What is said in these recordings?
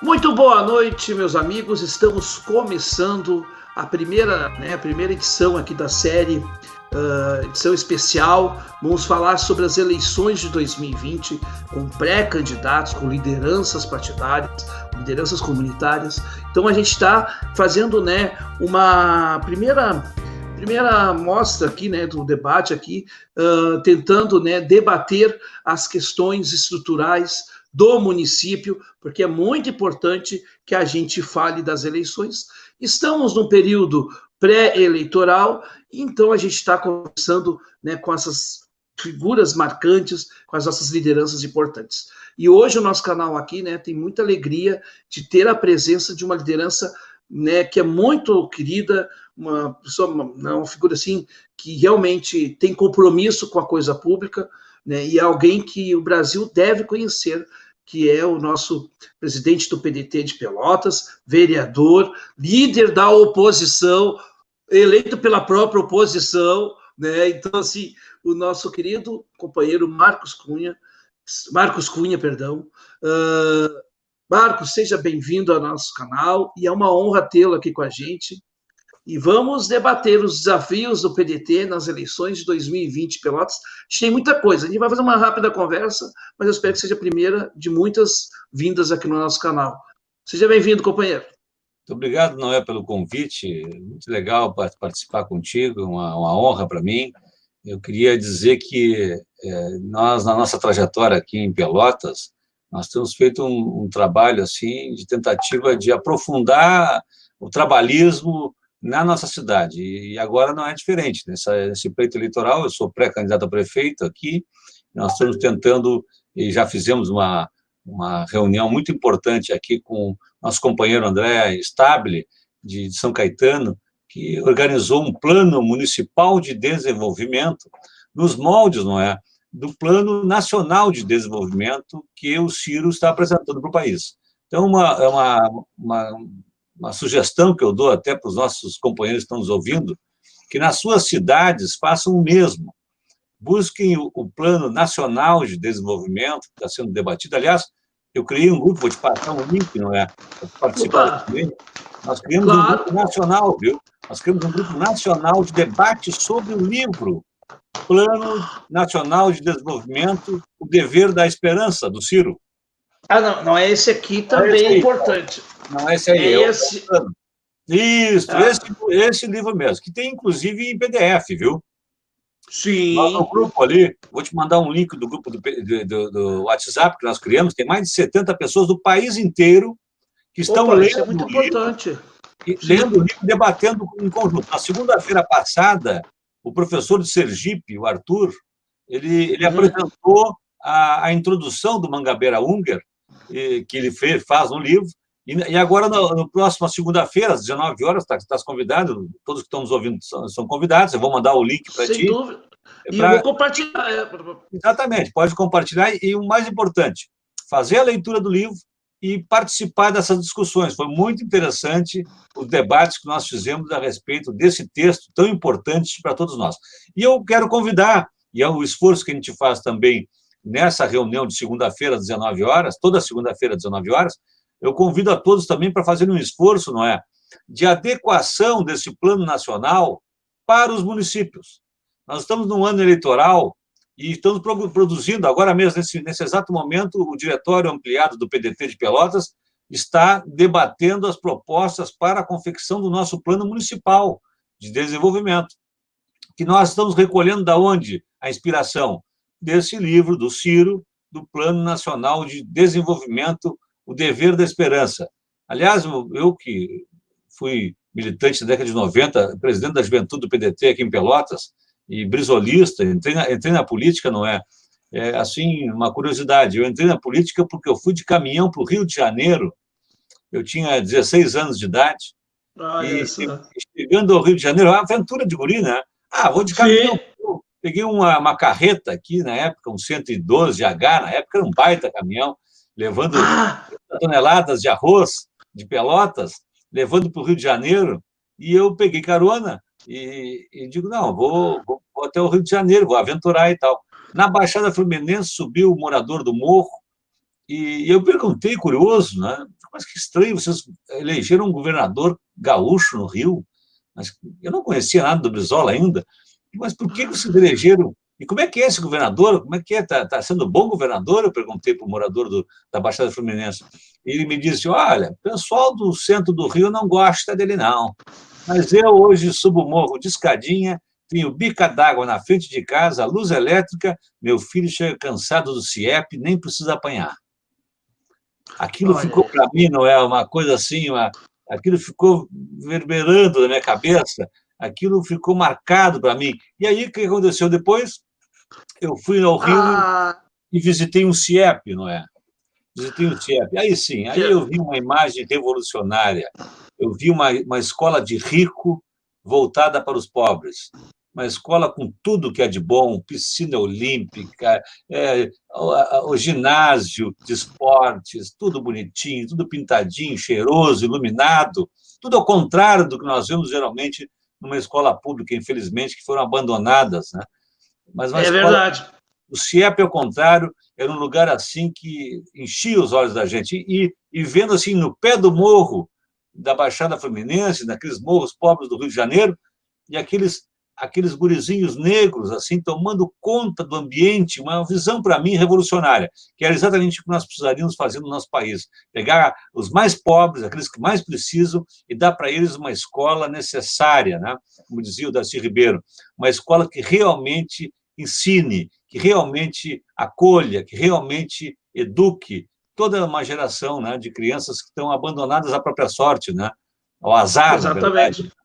Muito boa noite, meus amigos. Estamos começando a primeira edição aqui da série, edição especial. Vamos falar sobre as eleições de 2020, com pré-candidatos, com lideranças partidárias, lideranças comunitárias. Então a gente está fazendo, uma primeira mostra aqui, do debate aqui, tentando, debater as questões estruturais do município, porque é muito importante que a gente fale das eleições. Estamos num período pré-eleitoral, então a gente está conversando, com essas figuras marcantes, com as nossas lideranças importantes. E hoje o nosso canal aqui, tem muita alegria de ter a presença de uma liderança, que é muito querida, uma pessoa, uma figura assim que realmente tem compromisso com a coisa pública, e é alguém que o Brasil deve conhecer, que é o nosso presidente do PDT de Pelotas, vereador, líder da oposição, eleito pela própria oposição, Então, assim, o nosso querido companheiro Marcos Cunha, perdão. Marcos, seja bem-vindo ao nosso canal e é uma honra tê-lo aqui com a gente. E vamos debater os desafios do PDT nas eleições de 2020 em Pelotas. A gente tem muita coisa, a gente vai fazer uma rápida conversa, mas eu espero que seja a primeira de muitas vindas aqui no nosso canal. Seja bem-vindo, companheiro. Muito obrigado, Noé, pelo convite. Muito legal participar contigo, uma honra para mim. Eu queria dizer que nós, na nossa trajetória aqui em Pelotas, nós temos feito um trabalho assim de tentativa de aprofundar o trabalhismo na nossa cidade, e agora não é diferente. Nesse pleito eleitoral, eu sou pré-candidato a prefeito aqui, nós estamos tentando, e já fizemos uma reunião muito importante aqui com nosso companheiro André Stabile, de São Caetano, que organizou um plano municipal de desenvolvimento nos moldes, não é, do Plano Nacional de Desenvolvimento que o Ciro está apresentando para o país. Então, uma sugestão que eu dou até para os nossos companheiros que estão nos ouvindo, que nas suas cidades façam o mesmo. Busquem o Plano Nacional de Desenvolvimento, que está sendo debatido. Aliás, eu criei um grupo, vou te passar um link, não é? Para participar também. Nós criamos um grupo nacional, viu? Nós criamos um grupo nacional de debate sobre o livro Plano Nacional de Desenvolvimento, O Dever da Esperança, do Ciro. Ah, não é esse aqui também é importante. Não é esse aí. É esse. Isso, esse livro mesmo, que tem, inclusive, em PDF, viu? Sim. Nós, no grupo ali, vou te mandar um link do grupo do WhatsApp que nós criamos, tem mais de 70 pessoas do país inteiro que estão lendo isso é muito importante. Lendo o livro, debatendo em conjunto. Na segunda-feira passada, o professor de Sergipe, o Arthur, ele apresentou a introdução do Mangabeira Unger, que ele faz no livro, e agora, no próximo segunda-feira, às 19 horas, estás convidado, todos que estão nos ouvindo são convidados, eu vou mandar o link para ti. Sem dúvida. E eu vou compartilhar. Exatamente, pode compartilhar, e o mais importante, fazer a leitura do livro e participar dessas discussões. Foi muito interessante os debates que nós fizemos a respeito desse texto tão importante para todos nós. E eu quero convidar, e é o esforço que a gente faz também nessa reunião de segunda-feira, às 19 horas, toda segunda-feira, às 19 horas, eu convido a todos também para fazer um esforço, não é, de adequação desse plano nacional para os municípios. Nós estamos num ano eleitoral e estamos produzindo, agora mesmo, nesse exato momento, o Diretório Ampliado do PDT de Pelotas está debatendo as propostas para a confecção do nosso Plano Municipal de Desenvolvimento, que nós estamos recolhendo da onde? A inspiração desse livro do Ciro, do Plano Nacional de Desenvolvimento, O Dever da Esperança. Aliás, eu que fui militante da década de 90, presidente da juventude do PDT aqui em Pelotas, e brisolista, entrei na política, não é? Assim, uma curiosidade, eu entrei na política porque eu fui de caminhão para o Rio de Janeiro, eu tinha 16 anos de idade, chegando ao Rio de Janeiro, uma aventura de guri, né? Vou de caminhão. Peguei uma carreta aqui, na época, um 112H, na época era um baita caminhão, levando toneladas de arroz de Pelotas, levando para o Rio de Janeiro, e eu peguei carona, e digo, não, vou até o Rio de Janeiro, vou aventurar e tal. Na Baixada Fluminense subiu o morador do morro, E eu perguntei, curioso, né? Mas que estranho, vocês elegeram um governador gaúcho no Rio, mas eu não conhecia nada do Brizola ainda, mas por que vocês elegeram? E como é que é esse governador? Como é que é? Está sendo bom governador? Eu perguntei para o morador da Baixada Fluminense. E ele me disse, olha, o pessoal do centro do Rio não gosta dele, não. Mas eu hoje subo o morro de escadinha, tenho bica d'água na frente de casa, luz elétrica, meu filho chega cansado do CIEP, nem precisa apanhar. Aquilo ficou Olha, para mim, não é uma coisa assim, aquilo ficou reverberando na minha cabeça, aquilo ficou marcado para mim. E aí, o que aconteceu depois? Eu fui ao Rio ah, e visitei um CIEP, não é? Visitei um CIEP. Aí sim, que, aí eu vi uma imagem revolucionária. Eu vi uma escola de rico voltada para os pobres. Uma escola com tudo que é de bom, piscina olímpica, o ginásio de esportes, tudo bonitinho, tudo pintadinho, cheiroso, iluminado, tudo ao contrário do que nós vemos geralmente numa escola pública, infelizmente, que foram abandonadas, né? Mas uma é escola, verdade. o CIEP, ao contrário, era um lugar assim que enchia os olhos da gente. E vendo assim, no pé do morro da Baixada Fluminense, naqueles morros pobres do Rio de Janeiro, e aqueles gurizinhos negros, assim, tomando conta do ambiente, uma visão, para mim, revolucionária, que era exatamente o que nós precisaríamos fazer no nosso país. Pegar os mais pobres, aqueles que mais precisam, e dar para eles uma escola necessária, né? Como dizia o Darcy Ribeiro, uma escola que realmente ensine, que realmente acolha, que realmente eduque toda uma geração, né, de crianças que estão abandonadas à própria sorte, né? Ao azar, na verdade. Exatamente.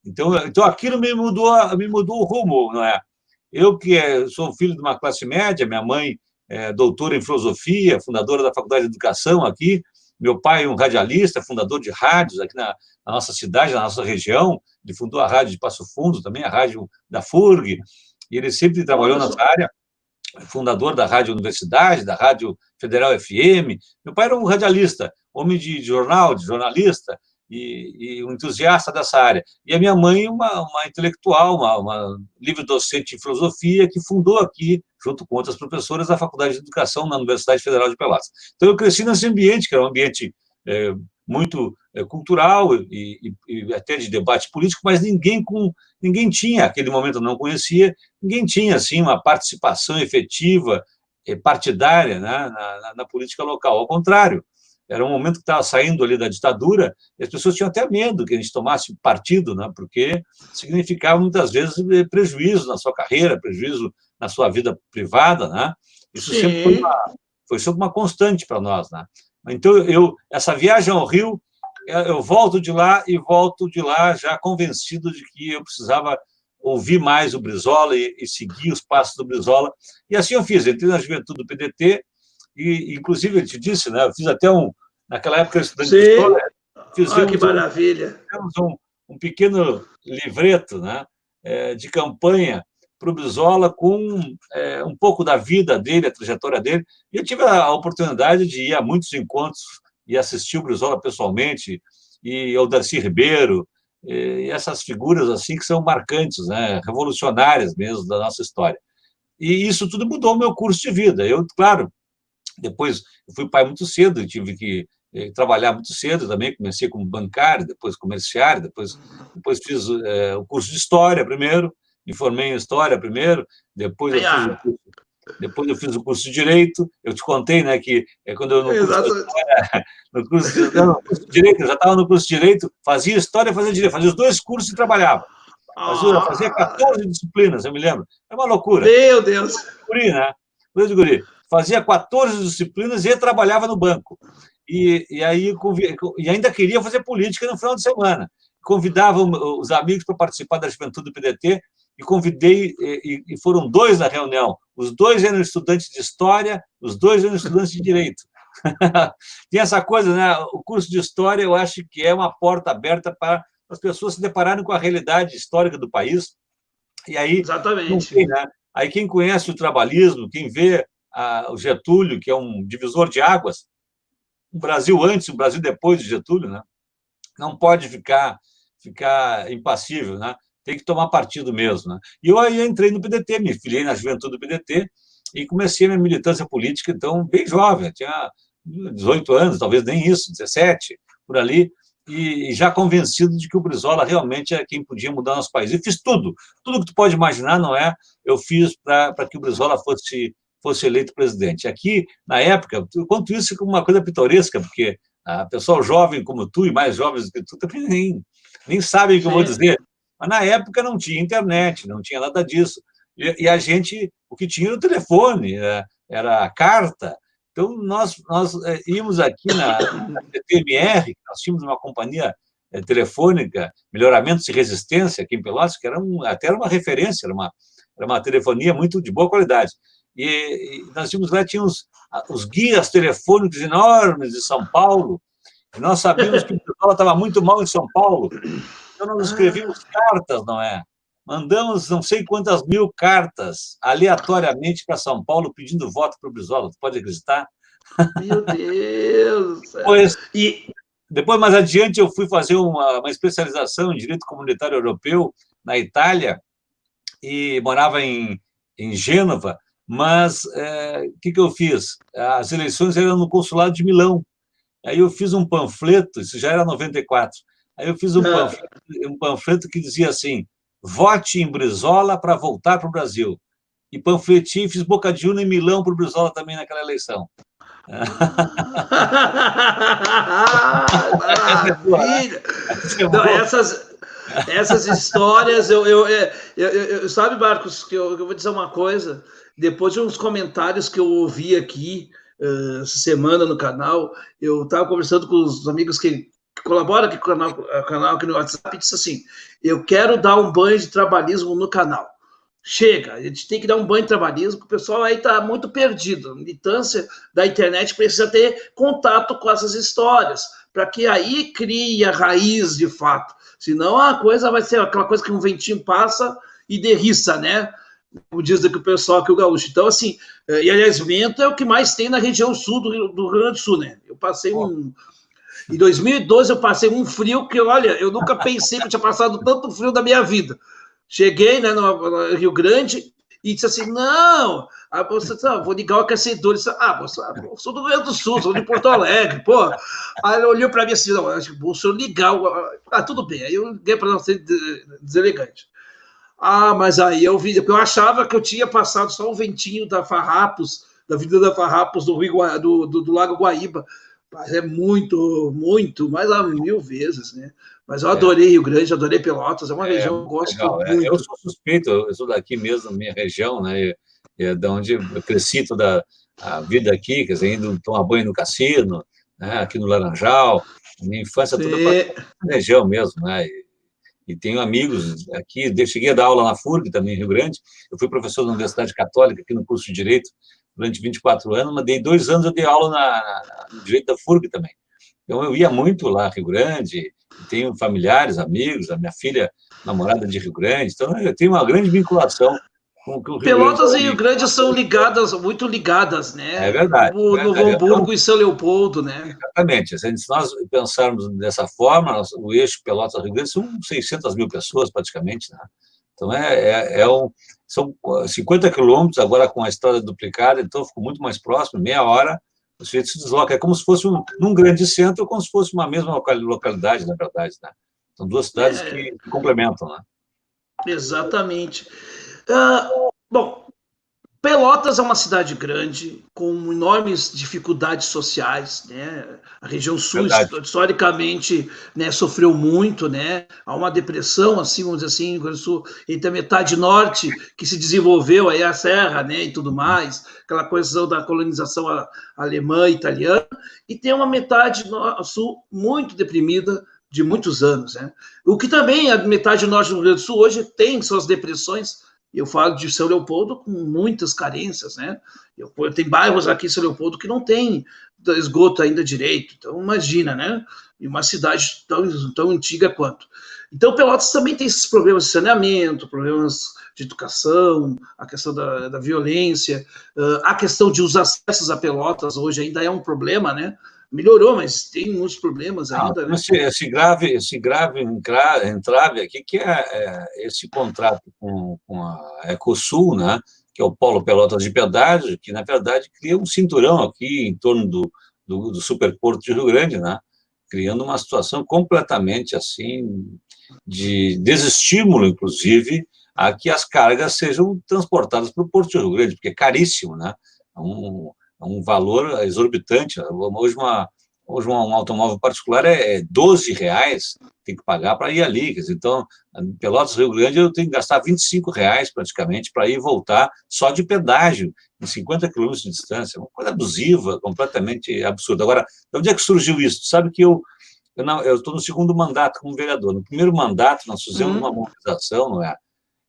Então aquilo me mudou o rumo, não é? Eu que sou filho de uma classe média, minha mãe é doutora em filosofia, fundadora da Faculdade de Educação aqui, meu pai um radialista, fundador de rádios aqui na nossa cidade, na nossa região, ele fundou a rádio de Passo Fundo também, a rádio da FURG, e ele sempre trabalhou Olha nessa só. área, fundador da Rádio Universidade, da Rádio Federal FM. Meu pai era um radialista, homem de jornal, de jornalista, e um entusiasta dessa área. E a minha mãe, uma intelectual, uma livre-docente em filosofia, que fundou aqui, junto com outras professoras, a Faculdade de Educação na Universidade Federal de Pelotas. Então, eu cresci nesse ambiente, que era um ambiente muito cultural e até de debate político, mas ninguém tinha, aquele momento eu não conhecia, ninguém tinha assim uma participação efetiva partidária, né, na política local. Ao contrário, era um momento que estava saindo ali da ditadura e as pessoas tinham até medo que a gente tomasse partido, né, porque significava muitas vezes prejuízo na sua carreira, prejuízo na sua vida privada, né? Isso sempre Sim, foi sempre uma constante para nós, né? Então, essa viagem ao Rio, eu volto de lá e volto de lá já convencido de que eu precisava ouvir mais o Brizola e seguir os passos do Brizola. E assim eu fiz. Entrei na juventude do PDT e, inclusive, eu te disse, né, eu fiz até naquela época, estudante de sim. história, Olha que fizemos maravilha. um pequeno livreto, né, de campanha para o Brizola com um pouco da vida dele, a trajetória dele. E eu tive a oportunidade de ir a muitos encontros e assistir o Brizola pessoalmente, e ao Darcy Ribeiro, e essas figuras assim que são marcantes, né, revolucionárias mesmo da nossa história. E isso tudo mudou o meu curso de vida. Eu, claro, depois eu fui pai muito cedo, e tive que trabalhar muito cedo também, comecei como bancário, depois comerciário, depois fiz o curso de História primeiro, me formei em História primeiro, depois eu Aí, fiz o curso depois eu fiz o curso de Direito, eu te contei, né, que quando eu no curso, exatamente. no curso de Direito, eu já estava no curso de Direito, fazia História e fazia Direito, fazia os dois cursos e trabalhava. Fazia Ah, 14 disciplinas, eu me lembro. É uma loucura. meu Deus. Guri, né? Coisa de guri. Fazia 14 disciplinas e trabalhava no banco. E aí e ainda queria fazer política no final de semana. Convidava os amigos para participar da juventude do PDT e convidei, e foram dois na reunião. Os dois eram estudantes de História, os dois eram estudantes de Direito. Tem essa coisa, né? O curso de História, eu acho que é uma porta aberta para as pessoas se depararem com a realidade histórica do país. E aí, não Exatamente. tem, né? Aí quem conhece o trabalhismo, quem vê o Getúlio, que é um divisor de águas, o Brasil antes, o Brasil depois de Getúlio, né? Não pode ficar impassível, né? Tem que tomar partido mesmo, né? E eu aí entrei no PDT, me filiei na juventude do PDT e comecei a minha militância política, então, bem jovem, tinha 18 anos, talvez nem isso, 17, por ali, e já convencido de que o Brizola realmente é quem podia mudar nosso país. E fiz tudo que tu pode imaginar, não é? Eu fiz para que o Brizola fosse eleito presidente. Aqui, na época, eu conto isso como uma coisa pitoresca, porque a pessoal jovem como tu e mais jovens do que tu também nem sabem o que eu vou dizer. Mas na época não tinha internet, não tinha nada disso. E a gente, o que tinha era o telefone, era a carta. Então, nós íamos aqui na TMR, nós tínhamos uma companhia telefônica, melhoramentos de resistência aqui em Pelotas, que até era uma referência, era uma telefonia muito de boa qualidade. E nós tínhamos lá, os guias telefônicos enormes de São Paulo, e nós sabíamos que o Brizola estava muito mal em São Paulo, então nós escrevíamos cartas, não é? Mandamos não sei quantas mil cartas aleatoriamente para São Paulo pedindo voto para o Brizola. Tu pode acreditar? Meu Deus! Depois, mais adiante, eu fui fazer uma especialização em Direito Comunitário Europeu na Itália e morava em Gênova, mas o que eu fiz? As eleições eram no Consulado de Milão. Aí eu fiz um panfleto, isso já era 94, aí eu fiz um panfleto que dizia assim: vote em Brizola para voltar para o Brasil. E panfletei, fiz boca de urna em Milão para o Brizola também naquela eleição. Maravilha! Não, essas histórias, sabe, Marcos, que eu vou dizer uma coisa, depois de uns comentários que eu ouvi aqui essa semana no canal, eu estava conversando com os amigos que colaboram aqui com o canal aqui no WhatsApp, e disse assim: eu quero dar um banho de trabalhismo no canal. Chega, a gente tem que dar um banho de trabalhismo, porque o pessoal aí está muito perdido. A militância da internet precisa ter contato com essas histórias, para que aí crie a raiz de fato. Senão a coisa vai ser aquela coisa que um ventinho passa e derriça, né? Como diz aqui o pessoal aqui, o gaúcho. Então, assim, e aliás, vento é o que mais tem na região sul do Rio Grande do Sul, né? Eu passei Em 2012 eu passei um frio que, olha, eu nunca pensei que eu tinha passado tanto frio da minha vida. Cheguei, né, no Rio Grande e disse assim: não, vou ligar o aquecedor. Disse, eu sou do Rio Grande do Sul, sou de Porto Alegre, pô. Aí ele olhou para mim assim: não, acho que vou ligar. Tudo bem. Aí eu liguei para não ser deselegante. Mas aí eu vi, eu achava que eu tinha passado só o ventinho da Farrapos, da Avenida da Farrapos, do Lago Guaíba. Mas é muito, muito, mais a 1000 vezes, né? Mas eu adorei Rio Grande, adorei Pelotas, é uma região que eu gosto muito. Eu sou suspeito, eu sou daqui mesmo, na minha região, né? É de onde eu cresci toda a vida aqui, quer dizer, indo tomar banho no cassino, né? Aqui no Laranjal, minha infância toda na região mesmo, né? E tenho amigos aqui, cheguei a dar aula na FURG também, em Rio Grande, eu fui professor da Universidade Católica, aqui no curso de Direito, durante 24 anos, mas 2 anos eu dei aula no Direito da FURG também. Então, eu ia muito lá, Rio Grande, tenho familiares, amigos, a minha filha, namorada de Rio Grande, então eu tenho uma grande vinculação com o Rio Pelotas Grande. E Rio Grande são muito ligadas, né? É verdade. No Novo Hamburgo e São Leopoldo, né? Exatamente. Se nós pensarmos dessa forma, o eixo Pelotas-Rio Grande são 600 mil pessoas, praticamente, né? Então, são 50 quilômetros, agora com a estrada duplicada, então ficou muito mais próximo, meia hora, o sujeito se desloca. É como se fosse num grande centro, ou como se fosse uma mesma localidade, na verdade, né? São duas cidades que se complementam, né? Exatamente. Bom, Pelotas é uma cidade grande, com enormes dificuldades sociais, né? A região sul, historicamente, né, sofreu muito, né? Há uma depressão, assim, vamos dizer assim, no Rio Grande do Sul, entre a metade norte, que se desenvolveu aí a serra, né, e tudo mais, aquela coisa da colonização alemã e italiana, e tem uma metade sul muito deprimida, de muitos anos, né? O que também a metade norte do Rio Grande do Sul hoje tem suas depressões. Eu falo de São Leopoldo com muitas carências, né? Tem bairros aqui em São Leopoldo que não tem esgoto ainda direito, então imagina, né? E uma cidade tão antiga quanto. Então, Pelotas também tem esses problemas de saneamento, problemas de educação, a questão da violência, a questão de os acessos a Pelotas hoje ainda é um problema, né? Melhorou, mas tem muitos problemas ainda. Né? Esse grave entrave aqui, que é esse contrato com a Ecosul, né, que é o Polo Pelotas de Pedágio, que, na verdade, cria um cinturão aqui em torno do superporto de Rio Grande, né? Criando uma situação completamente assim de desestímulo, inclusive, a que as cargas sejam transportadas para o Porto de Rio Grande, porque é caríssimo, né? É um valor exorbitante. Hoje um automóvel particular é R$ 12, tem que pagar para ir ali. Quer dizer, então, Pelotas, Rio Grande, eu tenho que gastar R$ 25 praticamente para ir e voltar só de pedágio, em 50 quilômetros de distância. Uma coisa abusiva, completamente absurda. Agora, de onde é que surgiu isso? Tu sabe que eu estou no segundo mandato como vereador. No primeiro mandato, nós fizemos uma mobilização, não é?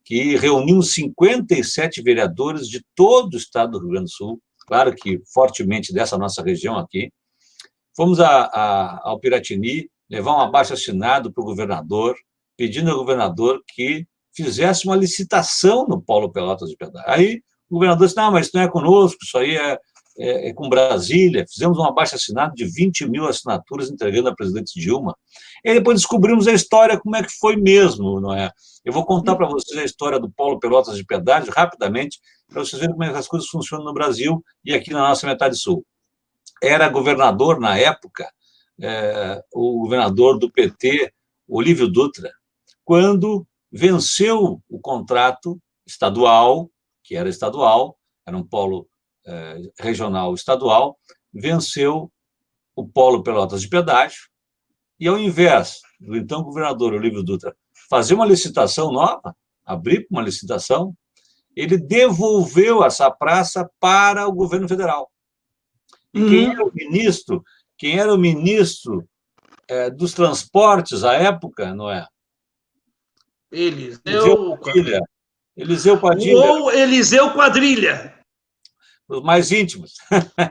Que reunimos 57 vereadores de todo o estado do Rio Grande do Sul, claro que fortemente dessa nossa região aqui. Fomos ao Piratini levar um abaixo-assinado para o governador, pedindo ao governador que fizesse uma licitação no Polo Pelotas de Pedágio. Aí o governador disse, não, mas isso não é conosco, isso aí é com Brasília. Fizemos um abaixo-assinado de 20 mil assinaturas entregando à presidente Dilma. E depois descobrimos a história, como é que foi mesmo, não é? Eu vou contar para vocês a história do Polo Pelotas de Pedágio, rapidamente, para vocês verem como é que as coisas funcionam no Brasil e aqui na nossa metade sul. Era governador, na época, o governador do PT, Olívio Dutra, quando venceu o contrato estadual, que era estadual, era um polo regional estadual, venceu o Polo Pelotas de Pedágio, e ao invés do então governador Olívio Dutra fazer uma licitação nova, abrir uma licitação, ele devolveu essa praça para o governo federal. E quem era o ministro dos transportes à época, não é? Eliseu Quadrilha. Eliseu Padilha. Ou Eliseu Quadrilha. Os mais íntimos.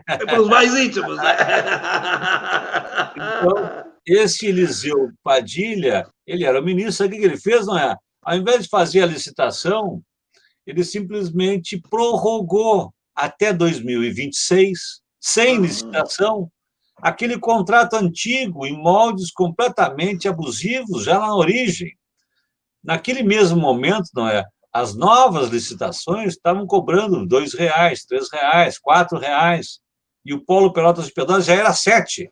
Para os mais íntimos, né? Então, esse Eliseu Padilha, ele era o ministro, sabe o que ele fez, não é? Ao invés de fazer a licitação, ele simplesmente prorrogou até 2026, sem licitação, aquele contrato antigo, em moldes completamente abusivos, já na origem. Naquele mesmo momento, não é? As novas licitações estavam cobrando R$ 2, R$ 3, R$ 4, e o Polo Pelotas de Pedágio já era 7,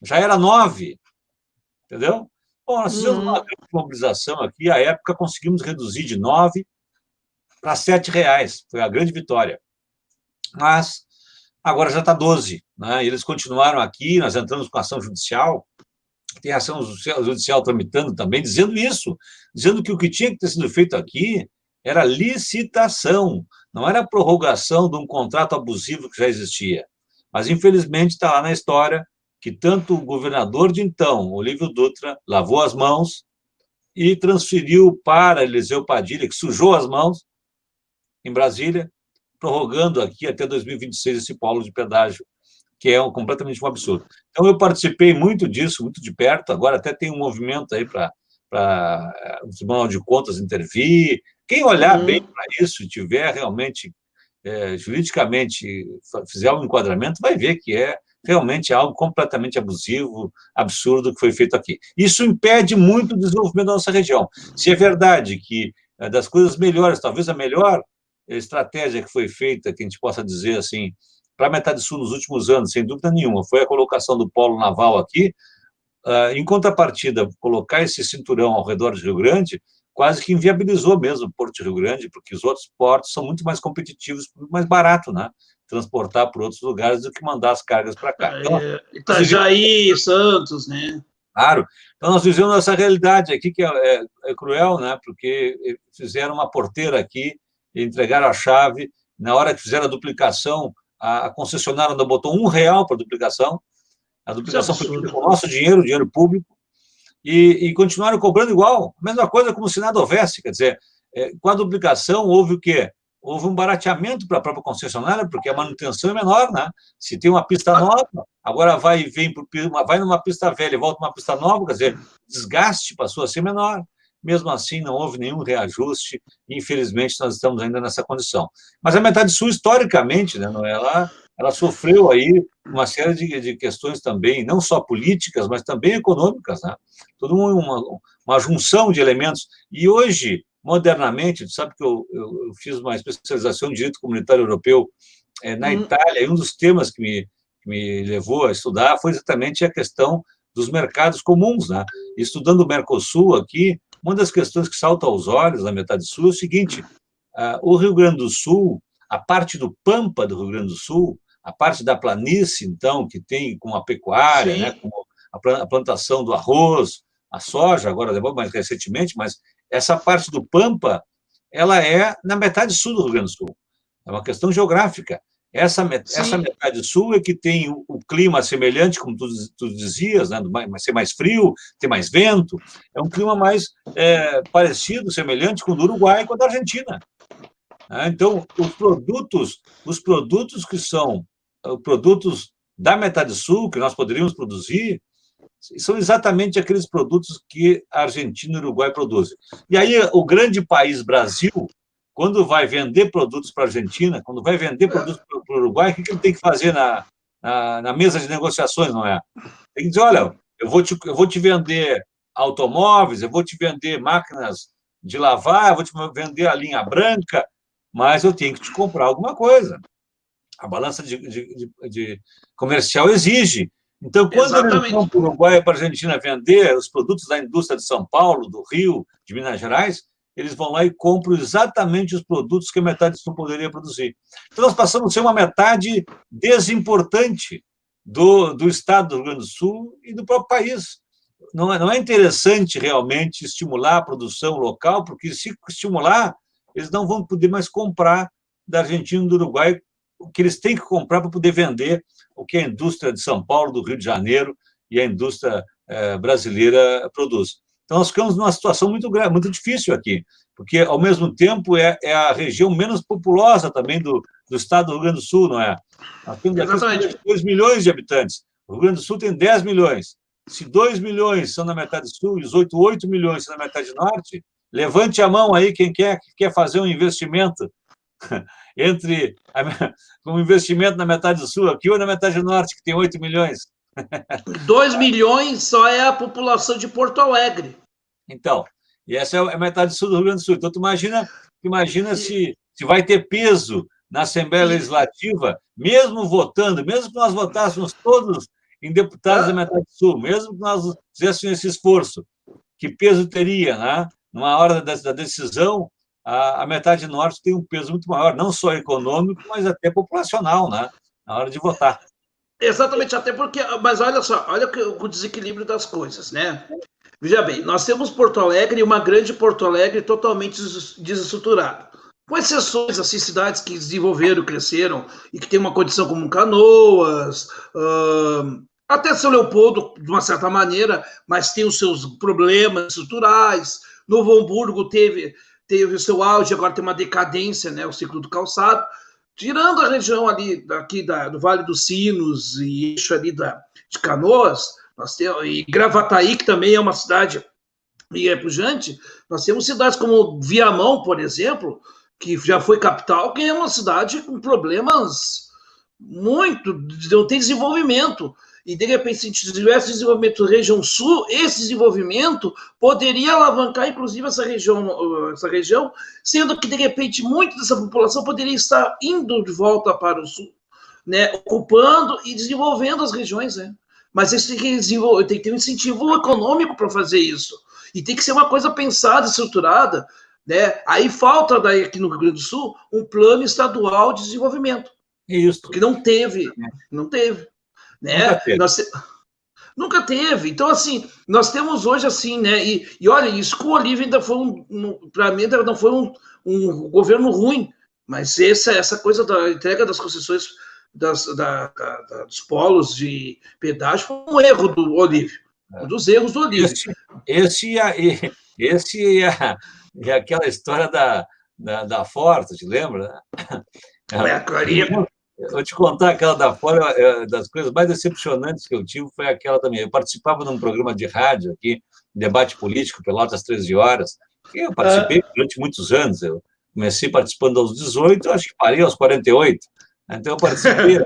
já era 9, entendeu? Bom, nós fizemos uma grande mobilização aqui, à época conseguimos reduzir de 9 para R$ 7, foi a grande vitória. Mas agora já está 12, né? Eles continuaram aqui, nós entramos com ação judicial, tem ação judicial tramitando também, dizendo isso, dizendo que o que tinha que ter sido feito aqui era licitação, não era prorrogação de um contrato abusivo que já existia. Mas, infelizmente, está lá na história que tanto o governador de então, Olívio Dutra, lavou as mãos e transferiu para Eliseu Padilha, que sujou as mãos em Brasília, prorrogando aqui até 2026 esse polo de pedágio, que é completamente um absurdo. Então, eu participei muito disso, muito de perto, agora até tem um movimento aí para o Tribunal de Contas intervir. Quem olhar bem para isso, tiver realmente, juridicamente, fizer um enquadramento, vai ver que é realmente algo completamente abusivo, absurdo que foi feito aqui. Isso impede muito o desenvolvimento da nossa região. Se é verdade que das coisas melhores, talvez a melhor estratégia que foi feita, que a gente possa dizer assim, para a metade sul nos últimos anos, sem dúvida nenhuma, foi a colocação do polo naval aqui. Em contrapartida, colocar esse cinturão ao redor de Rio Grande quase que inviabilizou mesmo o Porto de Rio Grande, porque os outros portos são muito mais competitivos, muito mais barato, né? Transportar para outros lugares do que mandar as cargas para cá. Então, Itajaí, Santos, né? Claro. Então, nós vivemos essa realidade aqui, que é cruel, né? Porque fizeram uma porteira aqui, entregaram a chave, na hora que fizeram a duplicação, a concessionária ainda botou R$ 1 para a duplicação foi feita com o nosso dinheiro, dinheiro público, e continuaram cobrando igual, a mesma coisa como se nada houvesse, quer dizer, com a duplicação houve o quê? Houve um barateamento para a própria concessionária, porque a manutenção é menor, né? Se tem uma pista nova, agora vai numa pista velha e volta numa pista nova, quer dizer, desgaste passou a ser menor. Mesmo assim, não houve nenhum reajuste, e, infelizmente, nós estamos ainda nessa condição. Mas a metade sul, historicamente, né, ela sofreu aí uma série de questões também, não só políticas, mas também econômicas, né? Toda uma junção de elementos. E hoje, modernamente, tu sabe que eu fiz uma especialização em direito comunitário europeu na Itália, e um dos temas que me levou a estudar foi exatamente a questão dos mercados comuns, né? Estudando o Mercosul aqui, uma das questões que salta aos olhos na metade sul é o seguinte: o Rio Grande do Sul, a parte do Pampa do Rio Grande do Sul, a parte da planície, então, que tem com a pecuária, né, com a plantação do arroz, a soja, agora mais recentemente, mas essa parte do Pampa, ela é na metade sul do Rio Grande do Sul. É uma questão geográfica. Essa metade sul é que tem o clima semelhante, como tu dizias, né, ser mais frio, ter mais vento. É um clima mais parecido, semelhante com o do Uruguai e com o da Argentina. Então, os produtos que são produtos da metade sul, que nós poderíamos produzir, são exatamente aqueles produtos que a Argentina e o Uruguai produzem. E aí, o grande país Brasil, quando vai vender produtos para a Argentina, quando vai vender produtos para o Uruguai, o que ele tem que fazer na mesa de negociações, não é? Tem que dizer, olha, eu vou te vender automóveis, eu vou te vender máquinas de lavar, eu vou te vender a linha branca, mas eu tenho que te comprar alguma coisa. A balança de comercial exige. Então, quando eles vão para o Uruguai e para a Argentina vender os produtos da indústria de São Paulo, do Rio, de Minas Gerais, eles vão lá e compram exatamente os produtos que a metade não poderia produzir. Então, nós passamos a ser uma metade desimportante do estado do Rio Grande do Sul e do próprio país. Não é interessante realmente estimular a produção local, porque se estimular, eles não vão poder mais comprar da Argentina e do Uruguai o que eles têm que comprar para poder vender o que a indústria de São Paulo, do Rio de Janeiro e a indústria brasileira produz. Então, nós ficamos numa situação muito difícil aqui, porque, ao mesmo tempo, é a região menos populosa também do estado do Rio Grande do Sul, não é? Nós temos aqui 2 milhões de habitantes. O Rio Grande do Sul tem 10 milhões. Se 2 milhões são na metade sul e os 8 milhões são na metade norte, levante a mão aí quem quer fazer um investimento entre um investimento na metade sul aqui ou na metade norte, que tem 8 milhões. 2 milhões só é a população de Porto Alegre. Então, e essa é a metade sul do Rio Grande do Sul. Então, tu imagina se vai ter peso na Assembleia Legislativa, mesmo votando, mesmo que nós votássemos todos em deputados da metade sul, mesmo que nós fizéssemos esse esforço, que peso teria, né? Numa hora da decisão, a metade norte tem um peso muito maior, não só econômico, mas até populacional, né? Na hora de votar. Exatamente, até porque, mas olha só, olha o desequilíbrio das coisas, né? Veja bem, nós temos Porto Alegre e uma grande Porto Alegre totalmente desestruturada. Com exceções, assim, cidades que desenvolveram, cresceram e que têm uma condição como Canoas, até São Leopoldo, de uma certa maneira, mas tem os seus problemas estruturais. Novo Hamburgo teve o seu auge, agora tem uma decadência, né, o ciclo do calçado. Tirando a região ali do Vale dos Sinos e eixo ali de Canoas, nós temos, e Gravataí, que também é uma cidade e é pujante, nós temos cidades como Viamão, por exemplo, que já foi capital, que é uma cidade com problemas não tem desenvolvimento. E, de repente, se tivesse desenvolvimento da região sul, esse desenvolvimento poderia alavancar, inclusive, essa região, sendo que, de repente, muita dessa população poderia estar indo de volta para o sul, né, ocupando e desenvolvendo as regiões, né? Mas isso tem que ter um incentivo econômico para fazer isso. E tem que ser uma coisa pensada, estruturada, né? Aí falta, aqui no Rio Grande do Sul, um plano estadual de desenvolvimento. Isso. Porque não teve. Né? Nunca teve. Então, assim, nós temos hoje, assim, né? E olha, isso com o Olívio ainda foi para mim, ainda não foi um governo ruim, mas essa coisa da entrega das concessões dos polos de pedágio foi um erro do Olívio. Um dos erros do Olívio. Esse é aquela história da Ford, te lembra? Eu vou te contar aquela da Ford, das coisas mais decepcionantes que eu tive foi aquela também. Eu participava num programa de rádio aqui, debate político, Pelotas 13 horas, que eu participei durante muitos anos. Eu comecei participando aos 18, acho que parei aos 48. Então, eu participei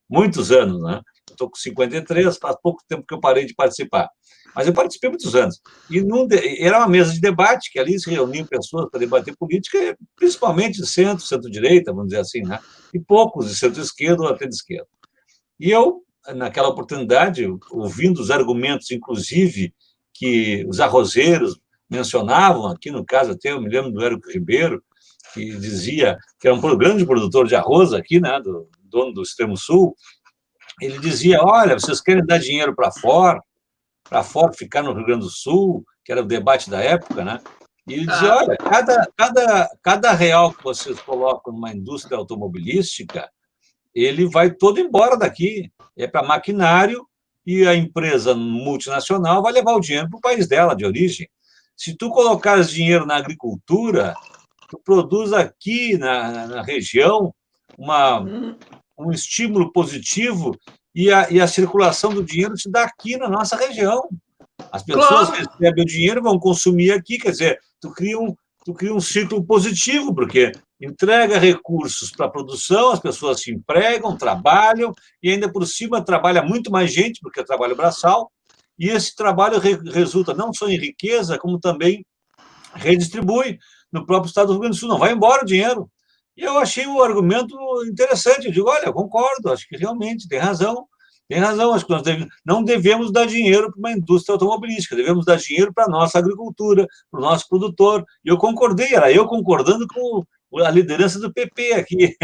muitos anos, né? Estou com 53, faz pouco tempo que eu parei de participar. Mas eu participei muitos anos. E era uma mesa de debate, que ali se reuniam pessoas para debater política, principalmente de centro-direita, vamos dizer assim, né? E poucos de centro-esquerda ou até de esquerda. E eu, naquela oportunidade, ouvindo os argumentos, inclusive, que os arrozeiros mencionavam, aqui no caso até eu me lembro do Érico Ribeiro, que dizia que era um grande produtor de arroz aqui, né, do dono do Extremo Sul, ele dizia, olha, vocês querem dar dinheiro para fora ficar no Rio Grande do Sul, que era o debate da época, né? E ele dizia, olha, cada real que vocês colocam numa indústria automobilística, ele vai todo embora daqui, é para maquinário, e a empresa multinacional vai levar o dinheiro para o país dela, de origem. Se tu colocares dinheiro na agricultura, tu produz aqui na região um estímulo positivo e a circulação do dinheiro se dá aqui na nossa região. As pessoas recebem o dinheiro, vão consumir aqui, quer dizer, tu cria um ciclo positivo, porque entrega recursos para a produção, as pessoas se empregam, trabalham, e ainda por cima trabalha muito mais gente, porque é trabalho braçal, e esse trabalho resulta não só em riqueza, como também redistribui no próprio estado do Rio Grande do Sul. Não vai embora o dinheiro. E eu achei o argumento interessante. Eu digo, olha, eu concordo, acho que realmente tem razão. Tem razão, acho que nós não devemos dar dinheiro para uma indústria automobilística, devemos dar dinheiro para a nossa agricultura, para o nosso produtor. E eu concordei, era eu concordando com a liderança do PP aqui.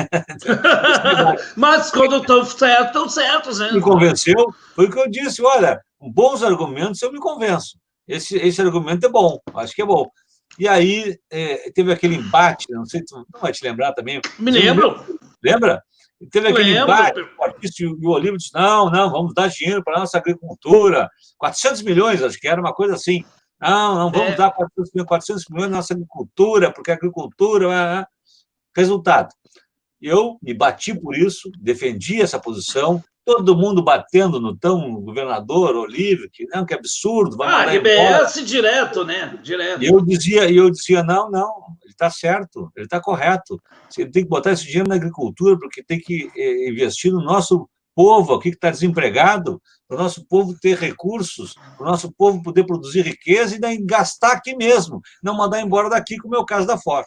Mas quando estão certos, né? Me convenceu, foi o que eu disse, olha, com bons argumentos eu me convenço. Esse argumento é bom, acho que é bom. E aí teve aquele embate, não sei se tu não vai te lembrar também. Me lembro. Lembra? Teve aquele embate, o artista e o Olívio disse, não, vamos dar dinheiro para a nossa agricultura, 400 milhões, acho que era uma coisa assim. Não, vamos dar 400 milhões na nossa agricultura, porque a agricultura... Resultado, eu me bati por isso, defendi essa posição, todo mundo batendo no governador Olívio, que não, que absurdo, vai mandar RBS embora. Direto, né? Direto. E eu dizia, não, ele está certo, ele está correto. Ele tem que botar esse dinheiro na agricultura, porque tem que investir no nosso povo aqui que está desempregado, para o nosso povo ter recursos, para o nosso povo poder produzir riqueza e daí gastar aqui mesmo, não mandar embora daqui, como é o caso da Ford.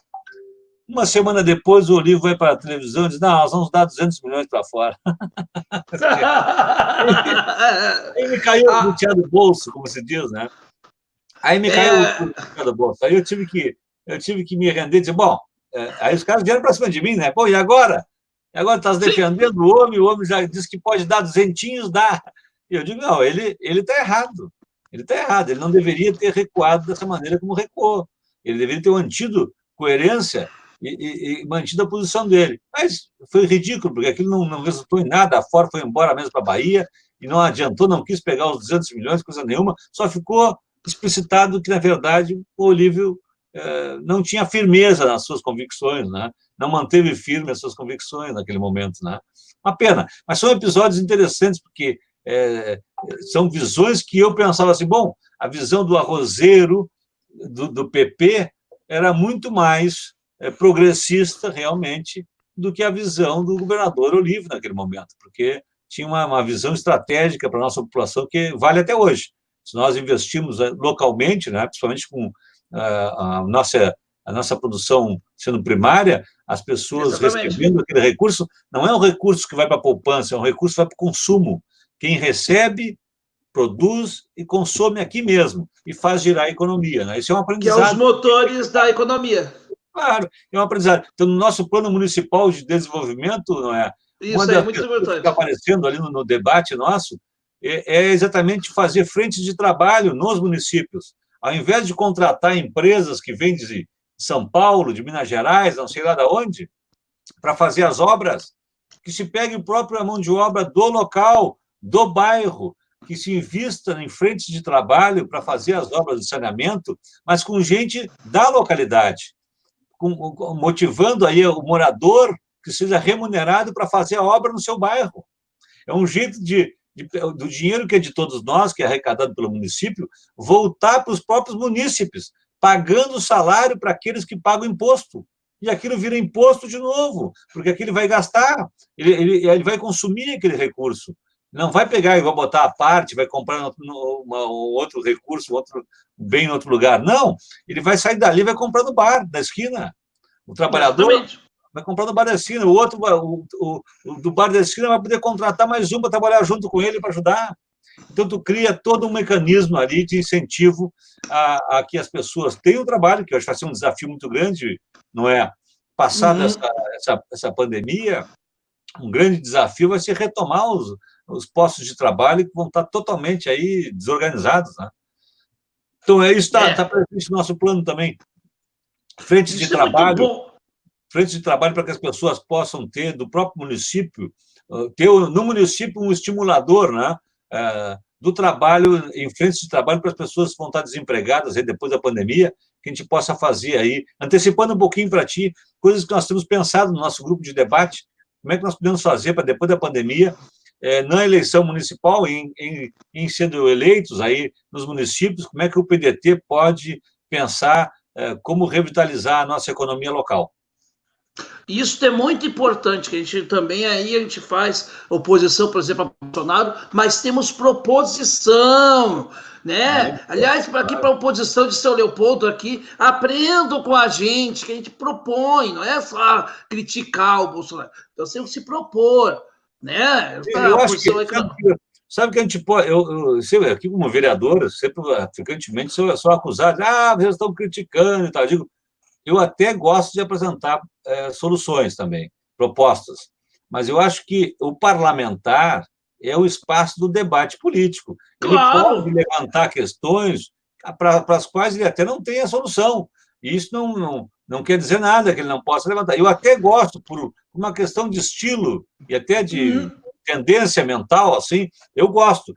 Uma semana depois, o Olívio vai para a televisão e diz, não, nós vamos dar 200 milhões para fora. Aí me caiu o buchá do bolso, como se diz, né? Aí me caiu o buchá do bolso. Aí eu tive que me render e dizer, bom, aí os caras vieram para cima de mim, né? Pô, e agora? E agora estás defendendo o homem já disse que pode dar duzentinhos, dá. E eu digo, não, ele está errado. Ele está errado, ele não deveria ter recuado dessa maneira como recuou. Ele deveria ter mantido coerência e mantido a posição dele. Mas foi ridículo, porque aquilo não resultou em nada, a Ford foi embora mesmo para a Bahia, e não adiantou, não quis pegar os 200 milhões, coisa nenhuma, só ficou explicitado que, na verdade, o Olívio não tinha firmeza nas suas convicções, né? Não manteve firme as suas convicções naquele momento. Né? Uma pena, mas são episódios interessantes, porque são visões que eu pensava assim, bom, a visão do arrozeiro, do PP, era muito mais progressista, realmente, do que a visão do governador Olívio naquele momento, porque tinha uma visão estratégica para a nossa população que vale até hoje. Se nós investimos localmente, né, principalmente com a nossa produção sendo primária, as pessoas recebendo aquele recurso, não é um recurso que vai para a poupança, é um recurso que vai para o consumo. Quem recebe, produz e consome aqui mesmo, e faz girar a economia. Né? Isso é um aprendizado. Que é os motores da economia. Claro, é um aprendizado. Então, no nosso plano municipal de desenvolvimento, não é? Isso é muito importante. Que está aparecendo ali no debate nosso é exatamente fazer frentes de trabalho nos municípios. Ao invés de contratar empresas que vêm de São Paulo, de Minas Gerais, não sei lá de onde, para fazer as obras, que se pegue a própria mão de obra do local, do bairro, que se invista em frentes de trabalho para fazer as obras de saneamento, mas com gente da localidade, motivando aí o morador que seja remunerado para fazer a obra no seu bairro. É um jeito do dinheiro que é de todos nós, que é arrecadado pelo município, voltar para os próprios munícipes, pagando salário para aqueles que pagam imposto. E aquilo vira imposto de novo, porque aquilo vai gastar, ele vai consumir aquele recurso. Não vai pegar e vai botar a parte, vai comprar outro recurso, outro bem em outro lugar. Não, ele vai sair dali e vai comprar no bar, da esquina. O trabalhador vai comprar do bar da esquina, o outro, o do bar da esquina vai poder contratar mais um para trabalhar junto com ele para ajudar. Então, tu cria todo um mecanismo ali de incentivo a que as pessoas tenham trabalho, que eu acho que vai ser um desafio muito grande, não é? Passada essa pandemia, um grande desafio vai ser retomar os postos de trabalho que vão estar totalmente aí desorganizados, né? Então, isso está presente no nosso plano também. Frentes de trabalho para que as pessoas possam ter, do próprio município, ter no município um estimulador, né, do trabalho, em frentes de trabalho para as pessoas que vão estar desempregadas aí depois da pandemia, que a gente possa fazer aí, antecipando um pouquinho para ti, coisas que nós temos pensado no nosso grupo de debate, como é que nós podemos fazer para depois da pandemia, na eleição municipal, em sendo eleitos aí nos municípios, como é que o PDT pode pensar como revitalizar a nossa economia local. Isso é muito importante, que a gente também aí a gente faz oposição, por exemplo, a Bolsonaro, mas temos proposição, né? Aliás, para aqui para a oposição de São Leopoldo aqui, aprendam com a gente, que a gente propõe, não é só criticar o Bolsonaro, então temos que se propor, né? Eu acho que sabe que a gente pode, eu aqui como vereador, sempre frequentemente sou acusado, vocês estão criticando e tal, eu digo, eu até gosto de apresentar soluções também, propostas, mas eu acho que o parlamentar é o espaço do debate político. Claro. Ele pode levantar questões para as quais ele até não tem a solução. E isso não quer dizer nada que ele não possa levantar. Eu até gosto, por uma questão de estilo e até de tendência mental, assim, eu gosto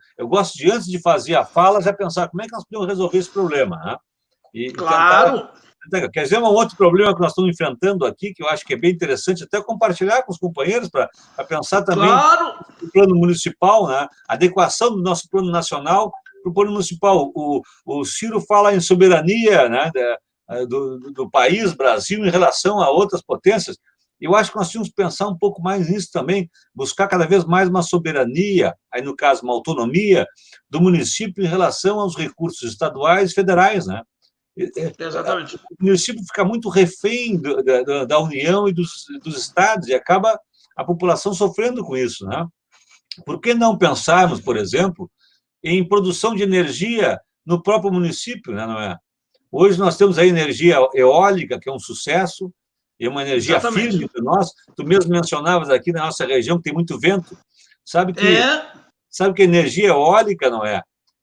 de, antes de fazer a fala, já pensar como é que nós podemos resolver esse problema, né? E claro! Quer dizer, um outro problema que nós estamos enfrentando aqui, que eu acho que é bem interessante até compartilhar com os companheiros, para pensar também no plano municipal, né? A adequação do nosso plano nacional para o plano municipal. O Ciro fala em soberania, né, do país, Brasil, em relação a outras potências. Eu acho que nós tínhamos que pensar um pouco mais nisso também, buscar cada vez mais uma soberania, aí no caso uma autonomia do município em relação aos recursos estaduais e federais, né? Exatamente. O município fica muito refém da União e dos estados, e acaba a população sofrendo com isso, né? Por que não pensarmos, por exemplo, em produção de energia no próprio município, né, não é? Hoje nós temos a energia eólica, que é um sucesso, é uma energia firme para nós. Tu mesmo mencionavas aqui na nossa região que tem muito vento. Sabe que a energia eólica, não é?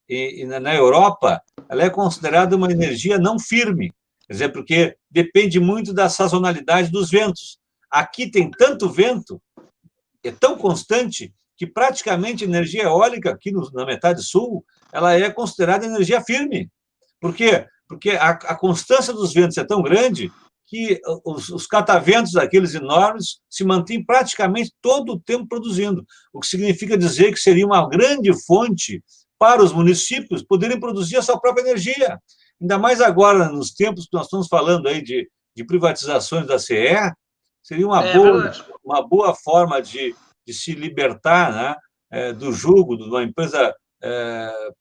E na Europa, ela é considerada uma energia não firme, quer dizer, porque depende muito da sazonalidade dos ventos. Aqui tem tanto vento, é tão constante, que praticamente a energia eólica, aqui na metade sul, ela é considerada energia firme. Por quê? Porque a constância dos ventos é tão grande que os cataventos daqueles enormes se mantêm praticamente todo o tempo produzindo, o que significa dizer que seria uma grande fonte para os municípios poderem produzir a sua própria energia. Ainda mais agora, nos tempos que nós estamos falando aí de privatizações da CE, seria uma boa forma de se libertar, né, do jugo de uma empresa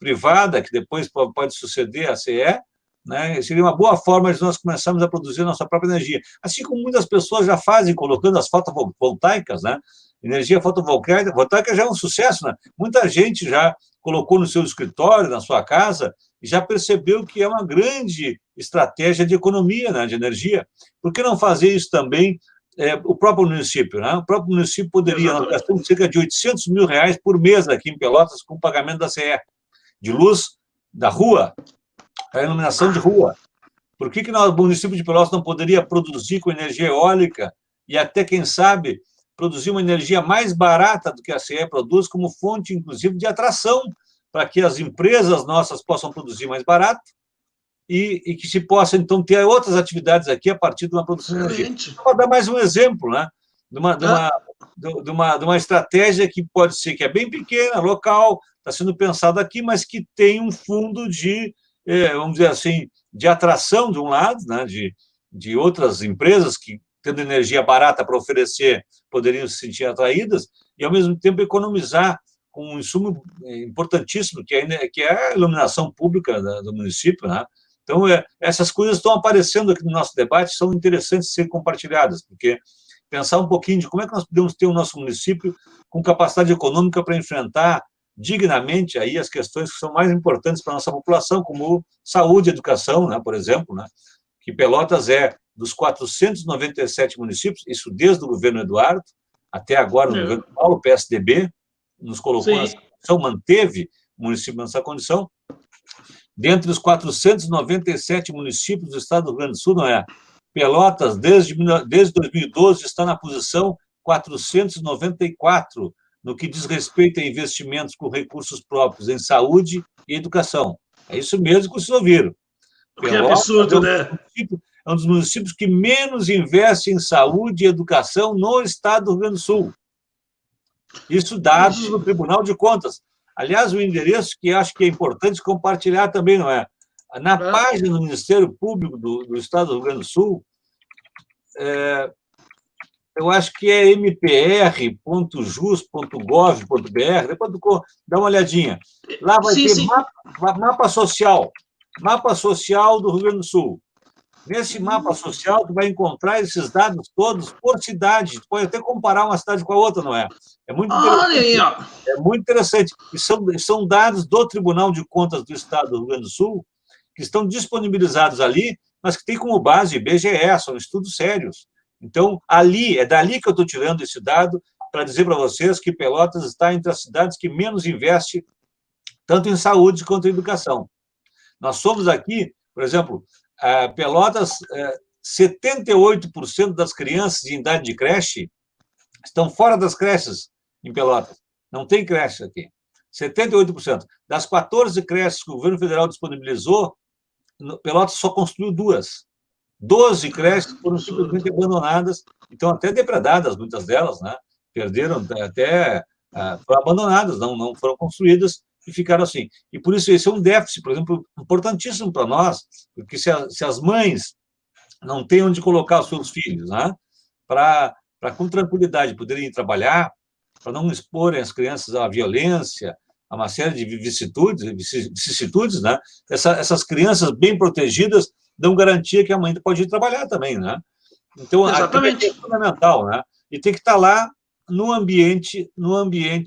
privada, que depois pode suceder a CE, né? Seria uma boa forma de nós começarmos a produzir a nossa própria energia. Assim como muitas pessoas já fazem, colocando as fotovoltaicas, né? Energia fotovoltaica já é um sucesso, né? Muita gente já colocou no seu escritório, na sua casa, e já percebeu que é uma grande estratégia de economia, né, de energia. Por que não fazer isso também o próprio município, né? O próprio município poderia, nós gastamos cerca de R$800 mil por mês aqui em Pelotas com o pagamento da CE, de luz da rua, a iluminação de rua. Por que o município de Pelotas não poderia produzir com energia eólica e até, quem sabe, produzir uma energia mais barata do que a CE produz, como fonte, inclusive, de atração, para que as empresas nossas possam produzir mais barato e que se possa, então, ter outras atividades aqui a partir de uma produção de energia. Para dar mais um exemplo, né, de uma estratégia que pode ser que é bem pequena, local, está sendo pensada aqui, mas que tem um fundo de, vamos dizer assim, de atração, de um lado, né, de outras empresas que, tendo energia barata para oferecer, poderiam se sentir atraídas, e, ao mesmo tempo, economizar com um insumo importantíssimo, que é a iluminação pública do município, né? Então, essas coisas estão aparecendo aqui no nosso debate, são interessantes de serem compartilhadas, porque pensar um pouquinho de como é que nós podemos ter o nosso município com capacidade econômica para enfrentar dignamente aí as questões que são mais importantes para a nossa população, como saúde e educação, né, por exemplo, né, que Pelotas é dos 497 municípios, isso desde o governo Eduardo, até agora no governo Paulo, o PSDB nos colocou nessa condição, manteve o município nessa condição. Dentre os 497 municípios do estado do Rio Grande do Sul, não é? Pelotas, desde 2012, está na posição 494, no que diz respeito a investimentos com recursos próprios em saúde e educação. É isso mesmo que vocês ouviram. Que absurdo, né? É um dos municípios que menos investe em saúde e educação no estado do Rio Grande do Sul. Isso dados do Tribunal de Contas. Aliás, o endereço que acho que é importante compartilhar também, não é? Na página do Ministério Público do Estado do Rio Grande do Sul, eu acho que é mpr.jus.gov.br, depois dá uma olhadinha. Lá vai ter mapa social do Rio Grande do Sul. Nesse mapa social, tu vai encontrar esses dados todos por cidade. Tu pode até comparar uma cidade com a outra, não é? É muito interessante. É muito interessante. E são dados do Tribunal de Contas do Estado do Rio Grande do Sul, que estão disponibilizados ali, mas que tem como base IBGE, são estudos sérios. Então, é dali que eu estou tirando esse dado para dizer para vocês que Pelotas está entre as cidades que menos investe tanto em saúde quanto em educação. Nós somos aqui, por exemplo, Pelotas, 78% das crianças em idade de creche estão fora das creches em Pelotas. Não tem creche aqui. 78%. Das 14 creches que o governo federal disponibilizou, Pelotas só construiu 2. 12 creches foram simplesmente abandonadas, então até depredadas, muitas delas, né? Perderam até, foram abandonadas, não foram construídas e ficaram assim. E por isso esse é um déficit, por exemplo, importantíssimo para nós, porque se as mães não têm onde colocar os seus filhos, né? Para com tranquilidade poderem ir trabalhar, para não exporem as crianças à violência, a uma série de vicissitudes, né? Essas crianças bem protegidas dão garantia que a mãe pode ir trabalhar também, né? Então, exatamente. É fundamental, né? E tem que estar lá no ambiente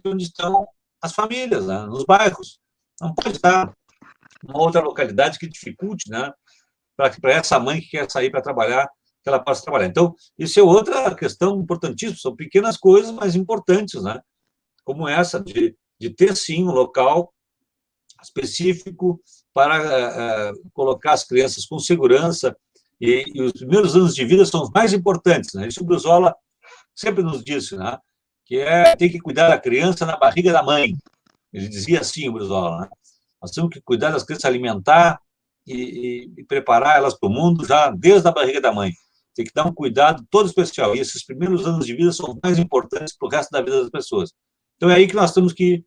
onde estão as famílias, né? Nos bairros. Não pode estar em uma outra localidade que dificulte, né? Para essa mãe que quer sair para trabalhar, que ela possa trabalhar. Então, isso é outra questão importantíssima. São pequenas coisas, mas importantes, né? Como essa de ter, sim, um local específico para colocar as crianças com segurança, e os primeiros anos de vida são os mais importantes, né? Isso o Brizola sempre nos disse, né? Que tem que cuidar da criança na barriga da mãe. Ele dizia assim, o Brizola, né? Nós temos que cuidar das crianças, alimentar e preparar elas para o mundo já desde a barriga da mãe. Tem que dar um cuidado todo especial, e esses primeiros anos de vida são os mais importantes para o resto da vida das pessoas. Então, é aí que nós temos que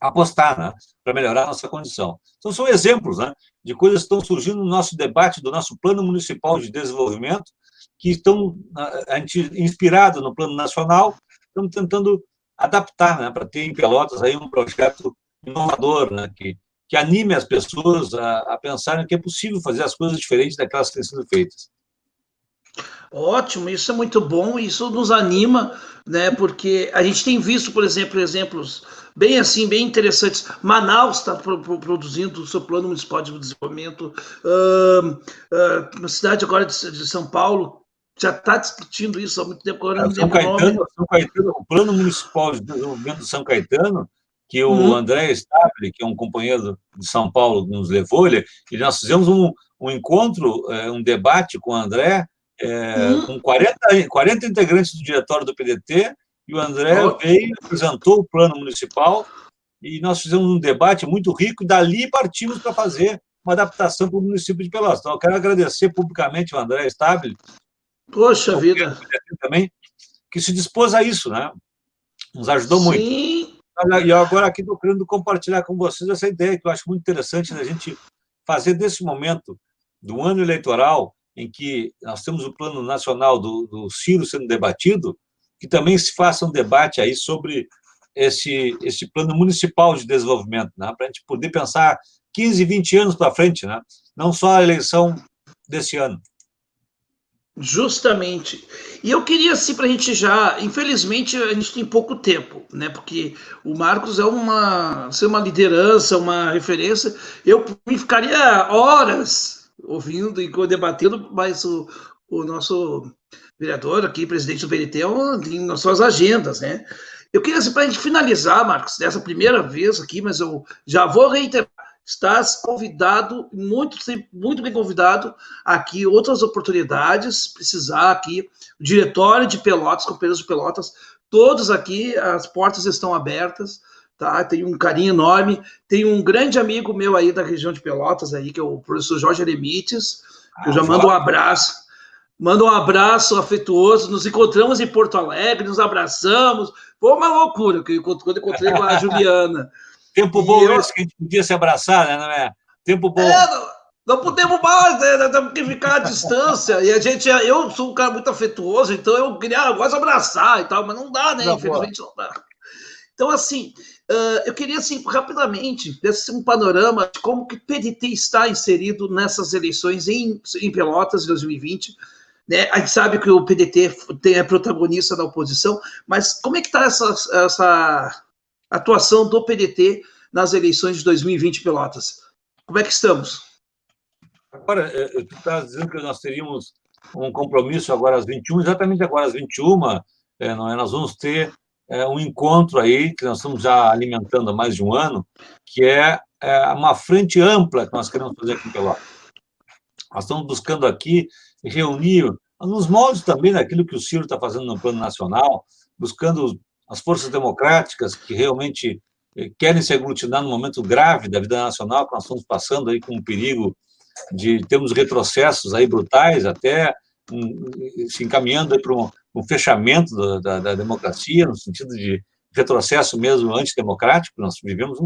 apostar, né, para melhorar a nossa condição. Então, são exemplos, né, de coisas que estão surgindo no nosso debate do nosso Plano Municipal de Desenvolvimento, que estão, a gente, inspirado no Plano Nacional, estamos tentando adaptar, né, para ter em Pelotas aí um projeto inovador, né, que anime as pessoas a pensarem que é possível fazer as coisas diferentes daquelas que têm sido feitas. Ótimo, isso é muito bom, isso nos anima, né? Porque a gente tem visto, por exemplo, exemplos bem assim, bem interessantes. Manaus está produzindo o seu plano municipal de desenvolvimento. Na cidade agora de São Paulo já está discutindo isso há muito tempo. Agora São Caetano, o plano municipal de desenvolvimento de São Caetano, que o André Stabile, que é um companheiro de São Paulo, nos levou, e nós fizemos um encontro, um debate com o André, com 40 integrantes do diretório do PDT, e o André veio, apresentou o plano municipal, e nós fizemos um debate muito rico, e dali partimos para fazer uma adaptação para o município de Pelotas. Então, eu quero agradecer publicamente o André Stabile, poxa vida, também, que se dispôs a isso, né? Nos ajudou muito. Sim. E agora aqui estou querendo compartilhar com vocês essa ideia que eu acho muito interessante da gente fazer desse momento do ano eleitoral, em que nós temos o plano nacional do Ciro sendo debatido, que também se faça um debate aí sobre esse plano municipal de desenvolvimento, né? Para a gente poder pensar 15, 20 anos para frente, né? Não só a eleição desse ano. Justamente. E eu queria, assim, para a gente já. Infelizmente, a gente tem pouco tempo, né? Porque o Marcos é uma liderança, uma referência. Eu me ficaria horas ouvindo e debatendo, mas o nosso vereador aqui, presidente do PDT, tem nas suas agendas, né? Eu queria, assim, para a gente finalizar, Marcos, dessa primeira vez aqui, mas eu já vou reiterar. Estás convidado, muito bem convidado aqui, outras oportunidades, precisar aqui, o diretório de Pelotas, companheiros de Pelotas, todos aqui, as portas estão abertas, tá? Tenho um carinho enorme. Tem um grande amigo meu aí da região de Pelotas, aí, que é o professor Jorge Eremites, que eu já mando um abraço. Manda um abraço afetuoso. Nos encontramos em Porto Alegre, nos abraçamos. Foi uma loucura quando encontrei com a Juliana. Tempo bom esse que a gente podia se abraçar, né? Não é? Tempo bom. Não podemos mais, né? Temos que ficar à distância. E eu sou um cara muito afetuoso, então eu gosto de abraçar e tal, mas não dá, né? Infelizmente não dá. Então, assim, eu queria, assim, rapidamente, desse um panorama de como que o PDT está inserido nessas eleições em Pelotas de 2020. Né? A gente sabe que o PDT é protagonista da oposição, mas como é que está essa atuação do PDT nas eleições de 2020 em Pelotas? Como é que estamos? Agora, tu está dizendo que nós teríamos um compromisso agora às 21, exatamente agora às 21, não é? Nós vamos ter um encontro aí, que nós estamos já alimentando há mais de um ano, que é uma frente ampla que nós queremos fazer aqui em Pelotas. Nós estamos buscando aqui reunir, nos moldes também daquilo que o Ciro está fazendo no plano nacional, buscando as forças democráticas que realmente querem se aglutinar num momento grave da vida nacional, que nós estamos passando aí com um perigo de termos retrocessos aí brutais, até se encaminhando para um fechamento da democracia, no sentido de retrocesso mesmo antidemocrático. Nós vivemos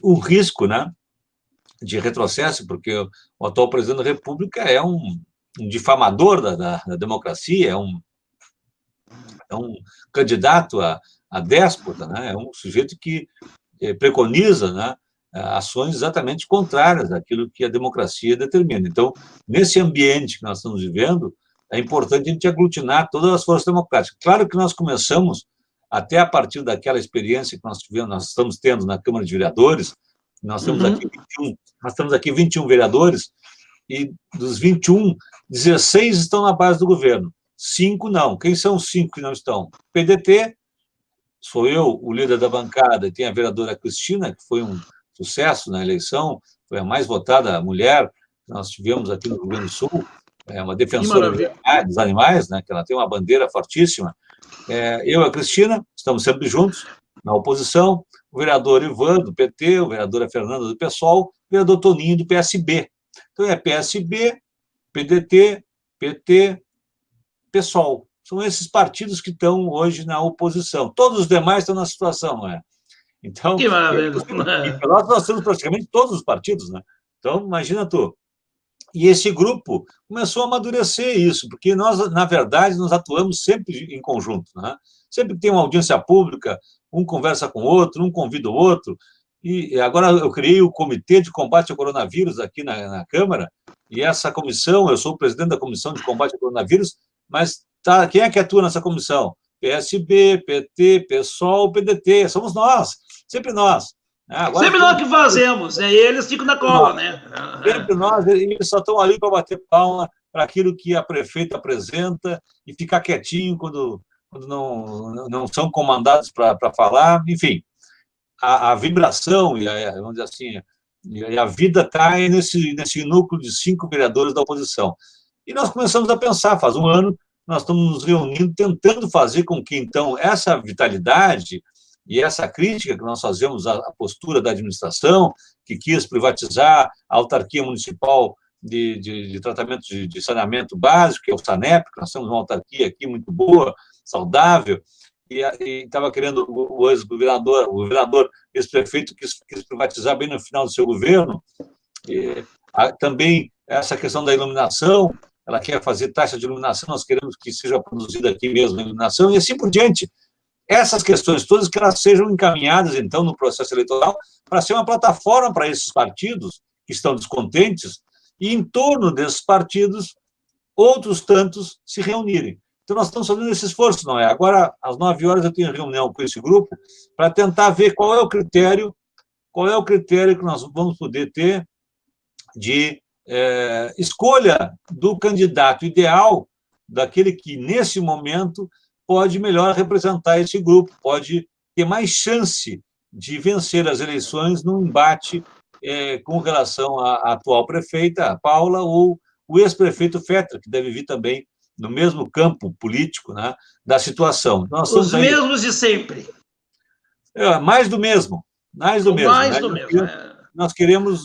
um risco, né, de retrocesso, porque o atual presidente da República é um difamador da democracia, é um candidato a déspota, né, é um sujeito que preconiza, né, ações exatamente contrárias àquilo que a democracia determina. Então, nesse ambiente que nós estamos vivendo, é importante a gente aglutinar todas as forças democráticas. Claro que nós começamos, até a partir daquela experiência que nós tivemos, nós estamos tendo na Câmara de Vereadores, nós temos aqui 21 vereadores, e dos 21, 16 estão na base do governo, 5 não. Quem são os 5 que não estão? PDT, sou eu, o líder da bancada, e tem a vereadora Cristina, que foi um sucesso na eleição, foi a mais votada mulher que nós tivemos aqui no Rio Grande do Sul, é uma defensora dos animais, né, que ela tem uma bandeira fortíssima. Eu e a Cristina, estamos sempre juntos, na oposição, o vereador Ivan, do PT, o vereador Fernanda, do PSOL, o vereador Toninho, do PSB. Então, é PSB, PDT, PT, PSOL. São esses partidos que estão hoje na oposição. Todos os demais estão na situação, não é? Então, que maravilha. Em Pelotas nós temos praticamente todos os partidos, né? Então, imagina tu. E esse grupo começou a amadurecer isso, porque nós, na verdade, nós atuamos sempre em conjunto, né? Sempre que tem uma audiência pública, um conversa com o outro, um convida o outro. E agora eu criei o Comitê de Combate ao Coronavírus aqui na Câmara, e essa comissão, eu sou o presidente da Comissão de Combate ao Coronavírus, mas quem é que atua nessa comissão? PSB, PT, PSOL, PDT, somos nós, sempre nós. Agora, sempre nós que fazemos, né? E eles ficam na cola, né? Sempre nós, eles só estão ali para bater palma para aquilo que a prefeita apresenta e ficar quietinho quando não são comandados para falar, enfim. A vibração vamos dizer assim, e a vida está nesse núcleo de 5 vereadores da oposição. E nós começamos a pensar, faz um ano, nós estamos nos reunindo, tentando fazer com que, então, essa vitalidade e essa crítica que nós fazemos à postura da administração, que quis privatizar a autarquia municipal de tratamento de saneamento básico, que é o SANEP, que nós temos uma autarquia aqui muito boa, saudável, e estava querendo o ex-governador, ex-prefeito, quis privatizar bem no final do seu governo. Também essa questão da iluminação, ela quer fazer taxa de iluminação, nós queremos que seja produzida aqui mesmo a iluminação, e assim por diante. Essas questões todas, que elas sejam encaminhadas, então, no processo eleitoral, para ser uma plataforma para esses partidos que estão descontentes, e em torno desses partidos outros tantos se reunirem. Então, nós estamos fazendo esse esforço, não é? Agora, às 9 horas, eu tenho reunião com esse grupo para tentar ver qual é o critério que nós vamos poder ter de escolha do candidato ideal, daquele que, nesse momento, pode melhor representar esse grupo, pode ter mais chance de vencer as eleições num embate com relação à atual prefeita, a Paula, ou o ex-prefeito Fetter, que deve vir também no mesmo campo político, né, da situação. Então, os mesmos de sempre. Mais do mesmo. Mais do mesmo. Mais né? do mesmo. Nós queremos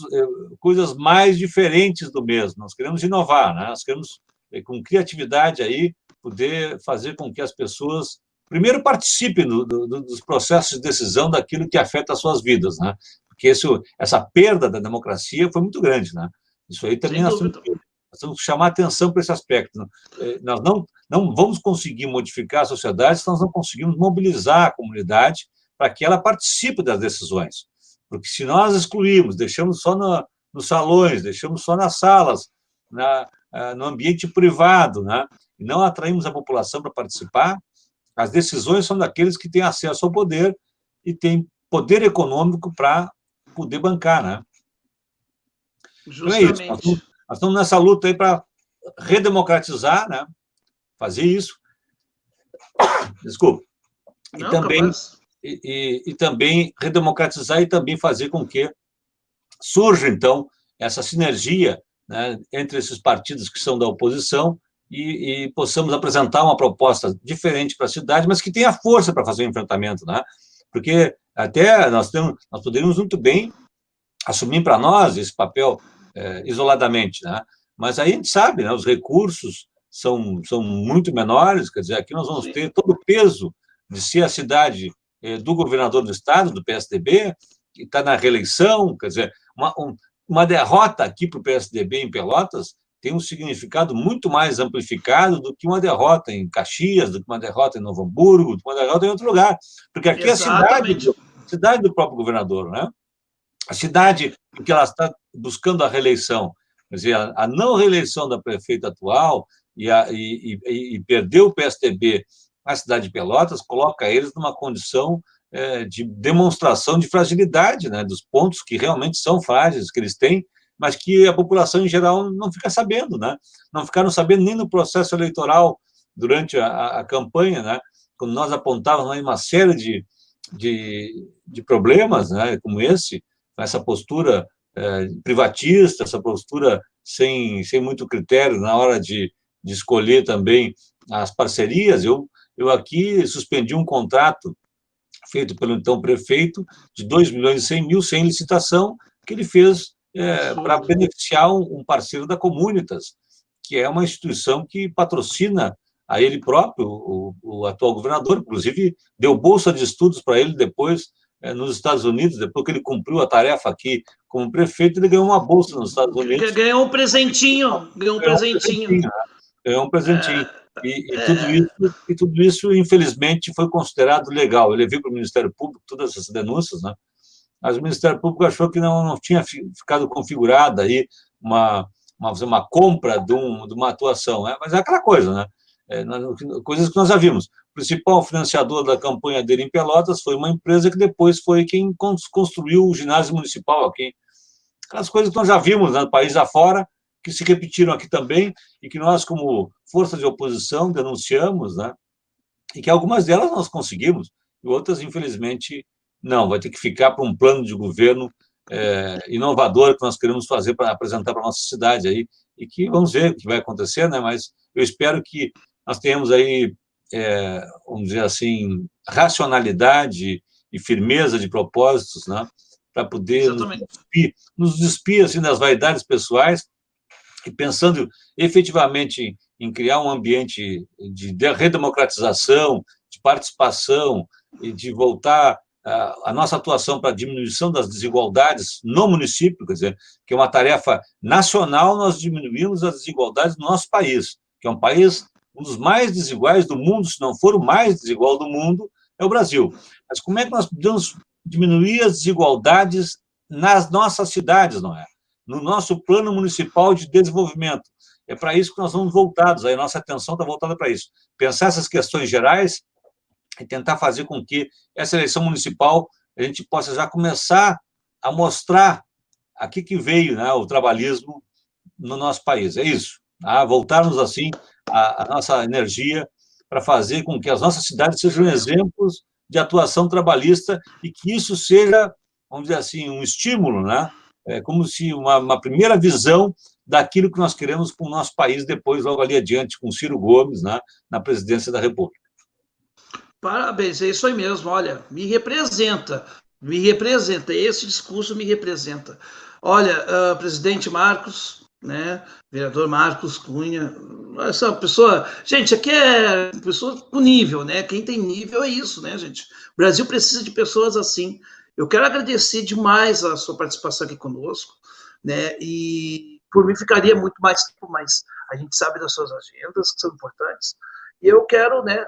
coisas mais diferentes do mesmo. Nós queremos inovar, né? Nós queremos, com criatividade, aí, poder fazer com que as pessoas, primeiro, participem dos processos de decisão daquilo que afeta as suas vidas, né? Porque essa perda da democracia foi muito grande, né? Isso aí também nós temos que chamar atenção para esse aspecto. Nós não vamos conseguir modificar a sociedade se nós não conseguirmos mobilizar a comunidade para que ela participe das decisões. Porque se nós excluímos, deixamos só nos salões, deixamos só nas salas, no ambiente privado, né, e não atraímos a população para participar, as decisões são daqueles que têm acesso ao poder e têm poder econômico para poder bancar, né? Justamente. Então é isso. Nós estamos nessa luta aí para redemocratizar, né? Fazer isso. Desculpa. E também redemocratizar e também fazer com que surja, então, essa sinergia, né, entre esses partidos que são da oposição e possamos apresentar uma proposta diferente para a cidade, mas que tenha força para fazer o enfrentamento, né? Porque até nós poderíamos muito bem assumir para nós esse papel isoladamente, né? Mas aí a gente sabe, né, os recursos são muito menores, quer dizer, aqui nós vamos ter todo o peso de ser a cidade do governador do estado, do PSDB, que está na reeleição, quer dizer, uma derrota aqui para o PSDB em Pelotas tem um significado muito mais amplificado do que uma derrota em Caxias, do que uma derrota em Novo Hamburgo, do que uma derrota em outro lugar, porque aqui Exatamente. é a cidade do próprio governador, né? A cidade em que ela está buscando a reeleição, quer dizer, a não reeleição da prefeita atual e perder o PSDB na cidade de Pelotas coloca eles numa condição de demonstração de fragilidade, né, dos pontos que realmente são frágeis que eles têm, mas que a população em geral não fica sabendo, né? Não ficaram sabendo nem no processo eleitoral durante a campanha, né? Quando nós apontávamos uma série de problemas, né, como esse, essa postura privatista, essa postura sem muito critério na hora de escolher também as parcerias. Eu aqui suspendi um contrato feito pelo então prefeito de 2.100.000 sem licitação, que ele fez para beneficiar um parceiro da Comunitas, que é uma instituição que patrocina a ele próprio, o atual governador, inclusive deu bolsa de estudos para ele depois nos Estados Unidos, depois que ele cumpriu a tarefa aqui como prefeito, ele ganhou uma bolsa nos Estados Unidos. Ganhou um presentinho. Ganhou um presentinho. E tudo isso, infelizmente, foi considerado legal. Ele veio para o Ministério Público, todas essas denúncias, né? Mas o Ministério Público achou que não tinha ficado configurada aí uma compra de uma atuação, né? Mas é aquela coisa, né? Coisas que nós já vimos. O principal financiador da campanha dele em Pelotas foi uma empresa que depois foi quem construiu o ginásio municipal aqui. Aquelas coisas que nós já vimos, né, no país afora, que se repetiram aqui também, e que nós, como força de oposição, denunciamos, né? E que algumas delas nós conseguimos, e outras, infelizmente, não. Vai ter que ficar para um plano de governo inovador que nós queremos fazer para apresentar para a nossa cidade aí, e que vamos ver o que vai acontecer, né? Mas eu espero que nós tenhamos aí, vamos dizer assim, racionalidade e firmeza de propósitos, né? Para poder nos despir assim, das vaidades pessoais, e pensando efetivamente em criar um ambiente de redemocratização, de participação e de voltar a nossa atuação para a diminuição das desigualdades no município, quer dizer, que é uma tarefa nacional, nós diminuímos as desigualdades no nosso país, que é um país, um dos mais desiguais do mundo, se não for o mais desigual do mundo, é o Brasil. Mas como é que nós podemos diminuir as desigualdades nas nossas cidades, não é? No nosso plano municipal de desenvolvimento. é para isso que nós vamos voltados, aí a nossa atenção está voltada para isso. Pensar essas questões gerais e tentar fazer com que essa eleição municipal a gente possa já começar a mostrar aqui que veio, né, o trabalhismo no nosso país. É isso. Tá? Voltarmos, assim, a nossa energia para fazer com que as nossas cidades sejam exemplos de atuação trabalhista e que isso seja, vamos dizer assim, um estímulo, né? É como se uma primeira visão daquilo que nós queremos para o nosso país depois, logo ali adiante, com Ciro Gomes, né, na presidência da República. Parabéns, é isso aí mesmo. Olha, esse discurso me representa. Olha, presidente Marcos, né, vereador Marcos Cunha, essa pessoa, gente, aqui é pessoa com nível, né? Quem tem nível é isso, né, gente? O Brasil precisa de pessoas assim. Eu quero agradecer demais a sua participação aqui conosco, né? E por mim ficaria muito mais tempo, mas a gente sabe das suas agendas que são importantes. E eu quero, né,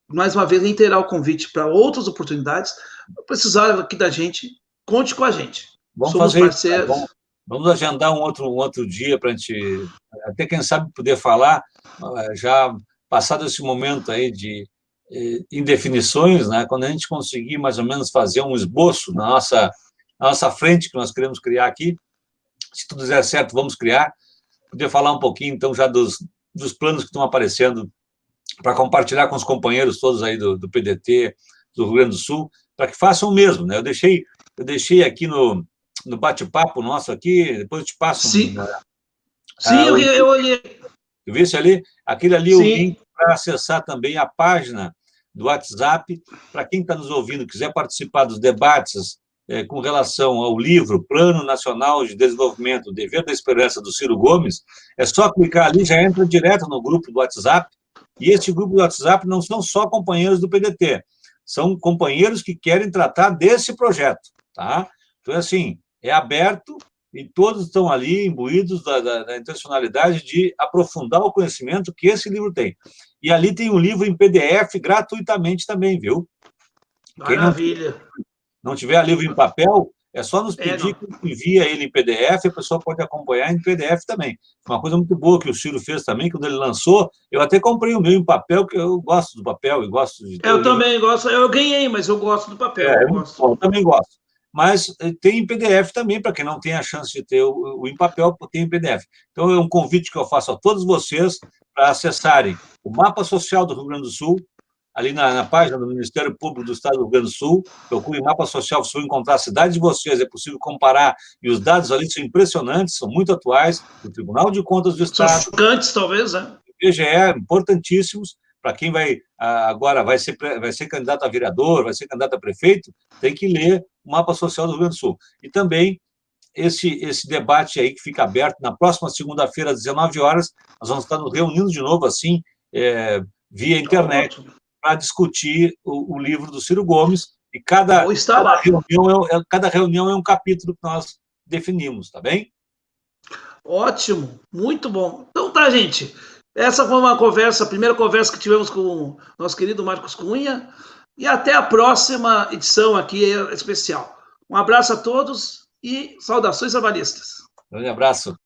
mais uma vez, reiterar o convite para outras oportunidades. Precisar aqui da gente, conte com a gente. Vamos Somos fazer parceiros. isso, tá? Vamos agendar um outro dia para a gente, até quem sabe, poder falar, já passado esse momento aí de indefinições, né? Quando a gente conseguir mais ou menos fazer um esboço na nossa frente que nós queremos criar aqui, se tudo der certo, vamos criar, poder falar um pouquinho, então, já dos planos que estão aparecendo para compartilhar com os companheiros todos aí do PDT, do Rio Grande do Sul, para que façam o mesmo, né? Eu deixei aqui no bate-papo nosso aqui, depois eu te passo. Sim, sim, eu olhei. Tu viste ali? Aquele ali, sim, o link para acessar também a página do WhatsApp, para quem está nos ouvindo, quiser participar dos debates com relação ao livro Plano Nacional de Desenvolvimento, o Dever da Esperança, do Ciro Gomes, é só clicar ali, já entra direto no grupo do WhatsApp, e este grupo do WhatsApp não são só companheiros do PDT, são companheiros que querem tratar desse projeto, tá? Então, assim, é aberto e todos estão ali imbuídos da intencionalidade de aprofundar o conhecimento que esse livro tem. E ali tem um livro em PDF gratuitamente também, viu? Maravilha. Quem não tiver livro em papel, é só nos pedir que envia ele em PDF, a pessoa pode acompanhar em PDF também. Uma coisa muito boa que o Ciro fez também, quando ele lançou, eu até comprei o meu em papel, que eu gosto do papel e gosto de... Eu também gosto, eu ganhei, mas eu gosto do papel. Eu também gosto. Mas tem em PDF também, para quem não tem a chance de ter o em papel, tem em PDF. Então, é um convite que eu faço a todos vocês para acessarem o Mapa Social do Rio Grande do Sul, ali na página do Ministério Público do Estado do Rio Grande do Sul, procure Mapa Social, se encontrar a cidade de vocês, é possível comparar, e os dados ali são impressionantes, são muito atuais, do Tribunal de Contas do Estado. São chocantes, talvez, né? IBGE, importantíssimos, para quem agora vai ser candidato a vereador, vai ser candidato a prefeito, tem que ler o Mapa Social do Rio Grande do Sul. E também esse debate aí que fica aberto na próxima segunda-feira, às 19 horas, nós vamos estar nos reunindo de novo, assim, via internet, para discutir o livro do Ciro Gomes, e cada reunião é um capítulo que nós definimos, tá bem? Ótimo, muito bom. Então tá, gente. Essa foi a primeira conversa que tivemos com o nosso querido Marcos Cunha, e até a próxima edição aqui especial. Um abraço a todos e saudações trabalhistas. Um grande abraço.